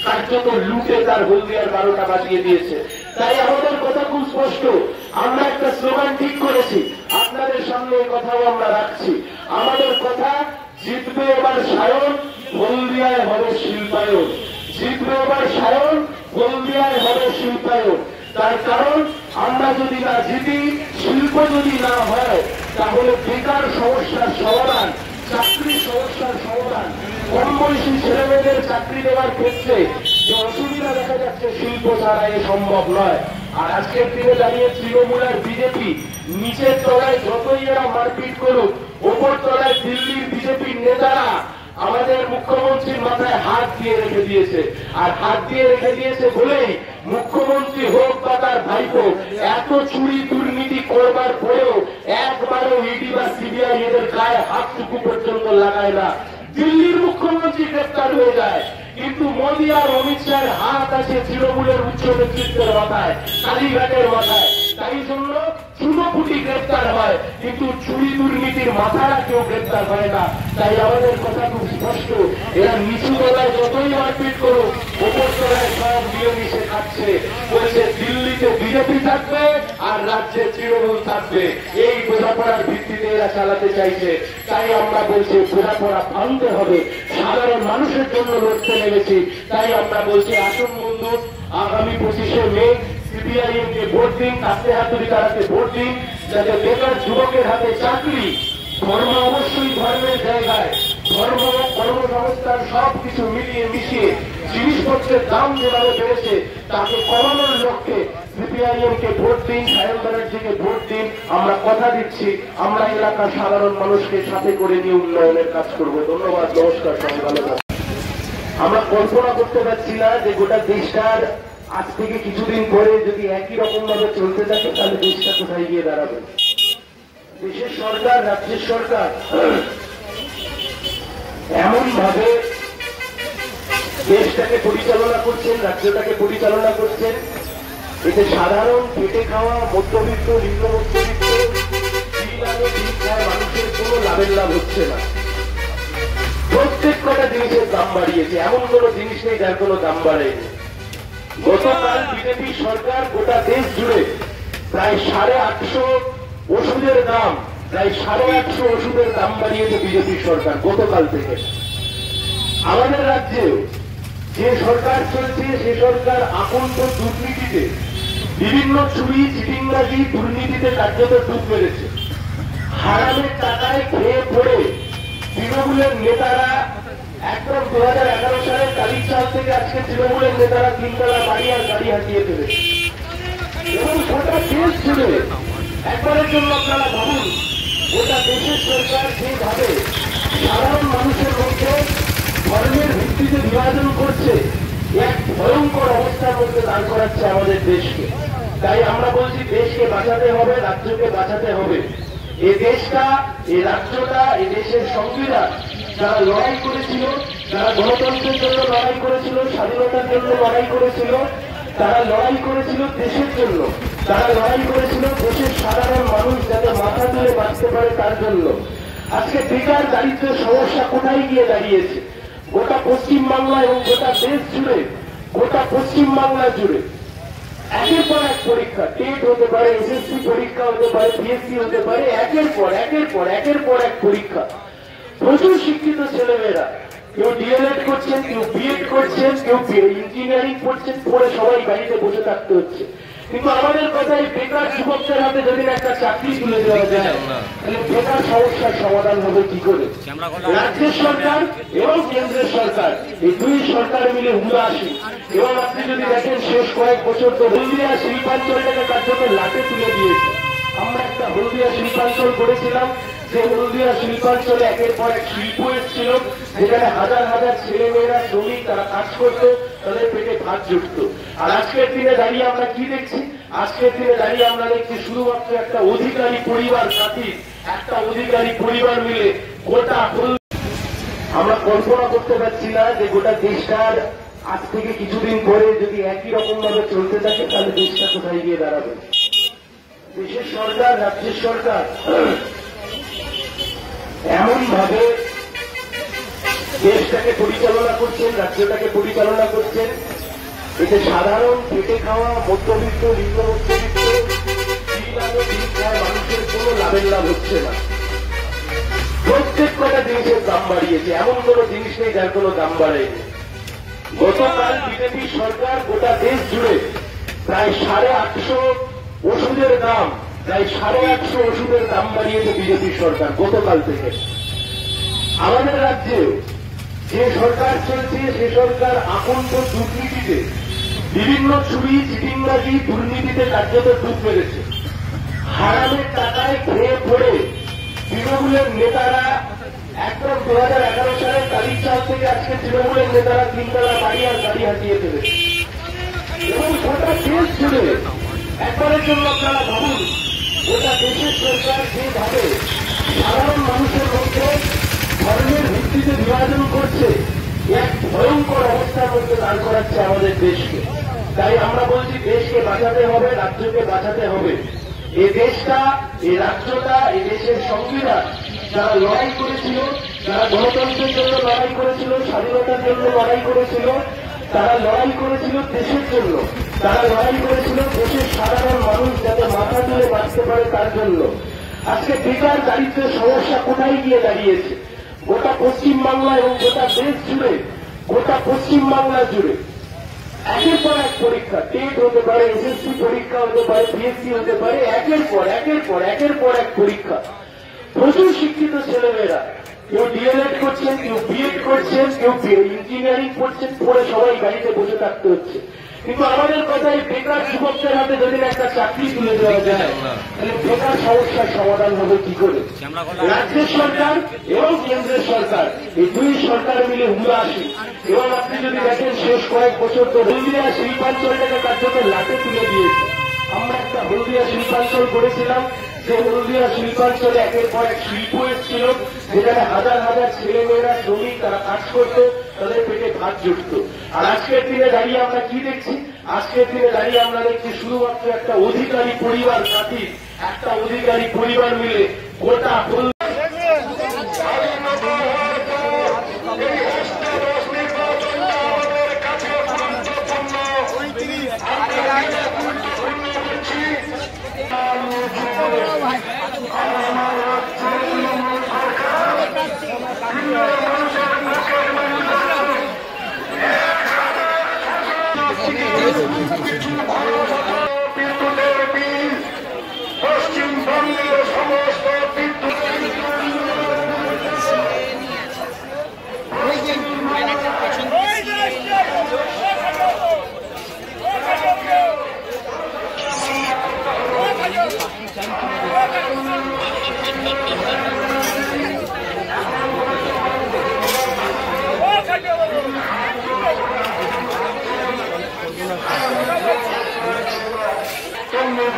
কার্যত লুটে তার হলদিয়ার 12টা বাজিয়ে দিয়েছে। তাই আমাদের কথা খুব স্পষ্ট, আমরা একটা স্লোগান ঠিক করেছি, আপনাদের সামনে এই কথাও আমরা রাখছি। আমাদের কথা, জিতবে এবার সায়ন, হলদিয়ায় হবে শিল্পায়ন। জিতবে এবার সায়ন, হলদিয়ায় হবে শিল্পায়ন। তার কারণ, আমরা যদি না জিতি, শিল্প যদি না হয়, তাহলে বেকার সমস্যার সমাধান, চাকরি সমস্যার সমাধান, কম বয়সী ছেলেমেয়েদের চাকরি দেওয়ার ক্ষেত্রে যে অসুবিধা দেখা যাচ্ছে, শিল্প ছাড়া এ সম্ভব নয়। আর আজকের দিনে দাঁড়িয়ে তৃণমূল আর বিজেপি নিচের তলায় যতই এরা মারপিট করুক, ওপর তলায় দিল্লির বিজেপির নেতারা আমাদের মুখ্যমন্ত্রীর মাথায় হাত দিয়ে রেখে দিয়েছে। আর হাত দিয়ে রেখে দিয়েছে বলেই মুখ্যমন্ত্রী হোক বা তার ভাইপো, এত চুরি দুর্নীতি করবার পরেও একবারও ইডি বা সিবিআই এদের গায়ে হাতটুকু পর্যন্ত লাগায় না। দিল্লির মুখ্যমন্ত্রী গ্রেপ্তার হয়ে যায়, কিন্তু মোদী আর অমিত শাহের হাত আছে তৃণমূলের উচ্চ নেতৃত্বের মাথায়, কালীঘাটের মাথায়। তাই জন্য চুনোপুটি গ্রেপ্তার হয়, কিন্তু চুরি দুর্নীতির মাথারা কেউ গ্রেপ্তার হয় না। তাই আমাদের কথা খুব স্পষ্ট, এরা নিচু তলায় যতই মারপিট করুক, ওপর তলায় সব মিলেমিশে খাচ্ছে। বলছে দিল্লিতে বিজেপি থাকবে আর রাজ্যে তৃণমূল থাকবে, এই বোঝাপড়ার ভিত্তিতে এরা চালাতে চাইছে। তাই আমরা বলছি বোঝাপড়া ভাঙতে হবে, সাধারণ মানুষের জন্য লড়তে নেমেছি। তাই আমরা বলছি আসুন বন্ধু, আগামী 25শে মে সিপিআইএম কে ভোট দিন, কাছে হাতুড়ি তারাকে ভোট দিন, যাতে বেকার যুবকের হাতে চাকরি, ধর্ম অবশ্যই ধর্মের জায়গায়, ধর্ম কর্মসংস্থান সবকিছু মিলিয়ে মিশিয়ে জিনিসপত্রের দাম যেভাবে বেড়েছে তাকে কমানোর লক্ষ্যে সিপিআইএম কে ভোট দিন, সায়ন ব্যানার্জিকে ভোট দিন। আমরা কথা দিচ্ছি, আমরা এলাকার সাধারণ মানুষকে সাথে করে নিয়ে উন্নয়নের কাজ করব। ধন্যবাদ, নমস্কার, সবাই ভালো থাকুন। আমরা কল্পনা করতে পারছি না যে গোটা দেশটার আজ থেকে কিছুদিন পরে যদি একই রকম ভাবে চলতে থাকে, তাহলে দেশটা কোথায় গিয়ে দাঁড়াবে। দেশের সরকার, রাজ্যের সরকার এমন ভাবে দেশটাকে পরিচালনা করছেন, রাজ্যটাকে পরিচালনা করছেন, এতে সাধারণ খেটে খাওয়া মধ্যবিত্ত, নিম্ন মধ্যবিত্ত, মানুষের কোনো লাভের লাভ হচ্ছে না। প্রত্যেক কটা জিনিসের দাম বাড়িয়েছে, এমন কোন জিনিস নেই যার কোনো দাম বাড়েনি। গতকাল বিজেপি সরকার গোটা দেশ জুড়ে প্রায় 850 ওষুধের দাম, প্রায় 850 ওষুধের দাম বাড়িয়েছে বিজেপি সরকার গতকাল থেকে। আমাদের রাজ্যে যে সরকার চলছে, সে সরকার আকন্ঠ দুর্নীতিতে, বিভিন্ন চুরি চিটিংবাজি দুর্নীতিতে কার্যত ডুব মেরেছে। হারামের টাকায় খেয়ে পড়ে তৃণমূলের নেতারা একদম 2011 সালের কালির চাল থেকে আজকে তৃণমূলের নেতারা 3 তলা বাড়ি আর গাড়ি হাঁটিয়ে ফেলেছে। এবং গোটা দেশ জুড়ে একবারের জন্য আপনারা ভাবুন, গোটা দেশের সরকার যেভাবে সাধারণ মানুষের মধ্যে ধর্মের ভিত্তিতে বিভাজন করছে, এক ভয়ঙ্কর অবস্থার মধ্যে দাঁড় করাচ্ছে আমাদের দেশকে। তাই আমরা বলছি দেশকে বাঁচাতে হবে, রাজ্যকে বাঁচাতে হবে। এই দেশটা, এই রাজ্যটা, এই দেশের সংবিধান যারা লড়াই করেছিল, যারা গণতন্ত্রের জন্য লড়াই করেছিল, স্বাধীনতার জন্য লড়াই করেছিল, তারা লড়াই করেছিল দেশের জন্য, তারা লড়াই করেছিল দেশের সাধারণ মানুষ যাতে মাথা তুলে বাঁচতে পারে তার জন্য। আজকে বেকার দারিদ্রের সমস্যা কোথায় গিয়ে দাঁড়িয়েছে? গোটা পশ্চিমবাংলা এবং গোটা দেশ জুড়ে, গোটা পশ্চিমবাংলা জুড়ে একের পর এক পরীক্ষা, টেট হতে পারে, এসএসসি পরীক্ষা হতে পারে, পিএসসি হতে পারে, একের পর এক পরীক্ষা। প্রচুর শিক্ষিত ছেলেমেয়েরা, কেউ ডিএলএড করছেন, কেউ বিএড করছেন, কেউ ইঞ্জিনিয়ারিং করছেন, পড়ে সবাই বাড়িতে বসে থাকতে হচ্ছে। কিন্তু আমাদের কথাই বেকার যুবকদের হাতে যদি একটা চাকরি তুলে দেওয়া যায়, তাহলে বেকার সমস্যার সমাধান হবে কি করে? রাজ্যের সরকার এবং কেন্দ্রের সরকার, এই দুই সরকার মিলে উদাসীন। এবং আপনি যদি দেখেন শেষ কয়েক বছর তো হলদিয়া শিল্পাঞ্চলটাকে কার্যত লাটে তুলে দিয়েছে। আমরা একটা হলদিয়া শিল্পাঞ্চল করেছিলাম, যে হলদিয়া শিল্পাঞ্চলে একের পর এক শিল্প এসেছিল, যেখানে হাজার হাজার ছেলে মেয়েরা শ্রমিক, তারা কাজ করতো, তাদের পেটে ভাত জুটত। আর আজকের দিনে দাঁড়িয়ে আমরা কি দেখছি? আজকের দিনে দাঁড়িয়ে আমরা দেখছি শুধুমাত্র একটা অধিকারী পরিবার সাথী, একটা অধিকারী পরিবার মিলে গোটা, আমরা কল্পনা করতে পারছি না যে গোটা দেশটার আজ থেকে কিছুদিন পরে যদি একই রকম ভাবে চলতে থাকে, তাহলে দেশটা কোথায় গিয়ে দাঁড়াবে। দেশের সরকার, রাজ্যের সরকার এমন ভাবে দেশটাকে পরিচালনা করছেন, রাজ্যটাকে পরিচালনা করছেন। এতে সাধারণ খেটে খাওয়া মধ্যবিত্ত নিম্ন মধ্যবিত্ত মানুষের কোনো লাভের লাভ হচ্ছে না। প্রত্যেক কটা জিনিসের দাম বাড়িয়েছে, এমন কোন জিনিস নেই যার কোনো দাম বাড়েনি। গতকাল বিজেপি সরকার গোটা দেশ জুড়ে প্রায় 850 ওষুধের দাম, প্রায় 850 ওষুধের দাম বাড়িয়েছে বিজেপি সরকার গতকাল থেকে। আমাদের রাজ্যে যে সরকার চলছে সে সরকার আকণ্ঠ দুর্নীতিতে, বিভিন্ন চুরি চিটিংবাজি দুর্নীতিতে কার্যত ডুব মেরেছে। হারামের টাকায় খেয়ে পড়ে তৃণমূলের নেতারা একদম 2011 সালের তারিখ চাল থেকে আজকে তৃণমূলের নেতারা 3 তলা বাড়ি আর গাড়ি হাতিয়ে ফেলেছে। এবং গোটা দেশ জুড়ে একবারের জন্য আপনারা ভাবুন, গোটা দেশের সরকার যেভাবে সাধারণ মানুষের মধ্যে ধর্মের ভিত্তিতে বিভাজন করছে, এক ভয়ঙ্কর অবস্থার মধ্যে দাঁড় করাচ্ছে আমাদের দেশকে। তাই আমরা বলছি, দেশকে বাঁচাতে হবে, রাজ্যকে বাঁচাতে হবে। এই দেশটা, এই রাজ্যটা, এই দেশের সংবিধান যারা লড়াই করেছিল, যারা গণতন্ত্রের জন্য লড়াই করেছিল, স্বাধীনতার জন্য লড়াই করেছিল, তারা লড়াই করেছিল দেশের জন্য, তারা লড়াই করেছিল দেশের সাধারণ মানুষ যাতে মাথা তুলে বাঁচতে পারে তার জন্য। আজকে বেকার দারিদ্রের সমস্যা কোথায় গিয়ে দাঁড়িয়েছে? গোটা পশ্চিমবাংলা এবং গোটা দেশ জুড়ে, গোটা পশ্চিমবাংলা জুড়ে একের পর এক পরীক্ষা, টেট হতে পারে, এসএসসি পরীক্ষা হতে পারে, পিএসসি হতে পারে, একের পর এক পরীক্ষা। প্রচুর শিক্ষিত ছেলেমেয়েরা, কেউ ডিএলএড করছেন, কেউ বিএড করছেন, কেউ ইঞ্জিনিয়ারিং করছেন, পড়ে সবাই গাড়িতে বসে থাকতে হচ্ছে। কিন্তু আমাদের কথাই, বেকার যুবকদের হাতে যদি একটা চাকরি তুলে দেওয়া যায়, তাহলে বেকার সমস্যার সমাধান হবে কি করে? রাজ্যের সরকার এবং কেন্দ্রের সরকার, এই দুই সরকার মিলে উদাসীন। এবং আপনি যদি দেখেন, শেষ কয়েক বছর তো হলদিয়া শিল্পাঞ্চলটাকে কার্যত লাটে তুলে দিয়েছে। আমরা একটা হলদিয়া শিল্পাঞ্চল করেছিলাম, যে হলদিয়া শিল্পাঞ্চলে একের পর এক শিল্প এসেছিল, যেখানে হাজার হাজার ছেলেমেয়েরা শ্রমিক, তারা কাজ করত, তাদের পেটে ভাত জুটত। আর আজকের দিনে দাঁড়িয়ে আমরা কি দেখছি? আজকের দিনে দাঁড়িয়ে আমরা দেখছি শুধুমাত্র একটা অধিকারী পরিবার খাতির, একটা অধিকারী পরিবার মিলে গোটা পশ্চিমবঙ্গের সমস্ত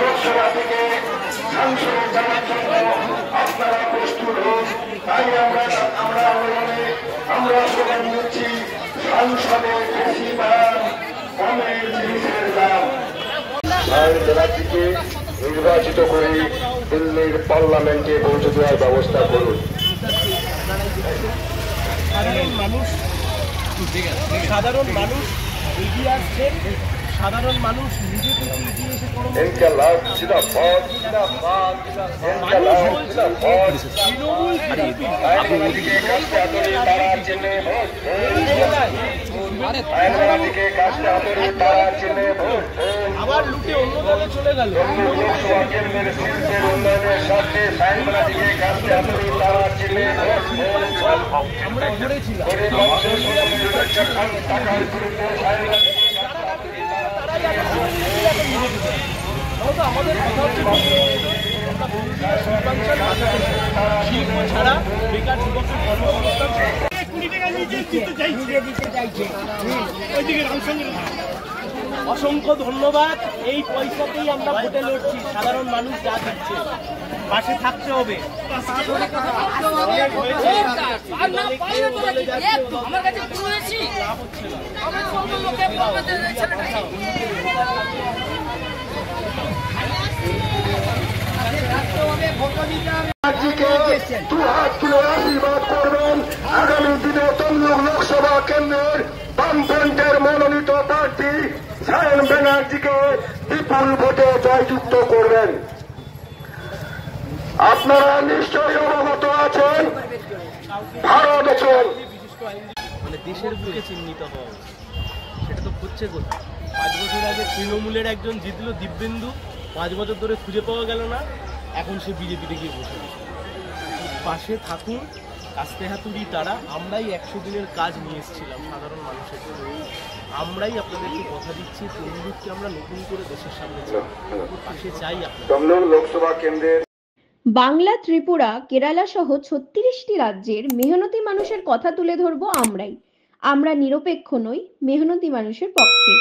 লোকসভা থেকে সাংসদে যাওয়ার জন্য আপনারা প্রস্তুত হন। তাই আমরা স্লোগান দিচ্ছি, সংসদে বেশি দাম, কমের জিনিসের দাম। জেলাটিকে নির্বাচিত করে দিল্লির পার্লামেন্টে পৌঁছে দেওয়ার ব্যবস্থা করুন। সাধারণ মানুষ এগিয়ে আসছে, সাধারণ মানুষ নিজে থেকে এগিয়ে এসে আবার লুটে অন্য দলে চলে গেল। আমরা ঘুরেছিলাম, আমাদের কথা হচ্ছে শিল্প ছাড়া বেকার যুবকের কর্মসংস্থান অসংখ্য ধন্যবাদ। এই পয়সাতেই আমরা ভোটে লড়ছি, সাধারণ মানুষ যা দিচ্ছে পাশে থাকতে হবে। আজকে দু হাত তুলে আশীর্বাদ করবেন আগামী দিনে তমলুক লোকসভা কেন্দ্রের বামফ্রন্টের মনোনীত প্রার্থী সায়ন ব্যানার্জিকে বিপুল ভোটে জয়যুক্ত করবেন। আপনারা নিশ্চয়ই অবগত আছেন, ভারত আছেন মানে দেশের বুকে চিহ্নিত হওয়া উচিত। সেটা তো হচ্ছে কোথায়? 5 বছর আগে তৃণমূলের একজন জিতলো দিব্যেন্দু, 5 বছর ধরে খুঁজে পাওয়া গেল না, এখন সে বিজেপিতে গিয়ে বসে গেছে। পাশে থাকুন, কাস্তে হাতুড়ি তারা, আমরাই 100 দিনের কাজ নিয়ে এসেছিলাম সাধারণ মানুষের জন্য। আমরাই আপনাদেরকে কথা দিচ্ছি, তমলুককে আমরা নতুন করে দেশের সামনে পাশে চাই। আপনার তমলুক লোকসভা কেন্দ্রের বাংলা, ত্রিপুরা, কেরালা সহ 36টি রাজ্যের মেহনতি মানুষের কথা তুলে ধরবো আমরাই। আমরা নিরপেক্ষ নই, মেহনতি মানুষের পক্ষে।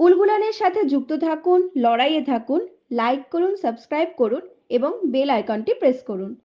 উলগুলানের সাথে যুক্ত থাকুন, লড়াইয়ে থাকুন, লাইক করুন, সাবস্ক্রাইব করুন এবং বেল আইকনটি প্রেস করুন।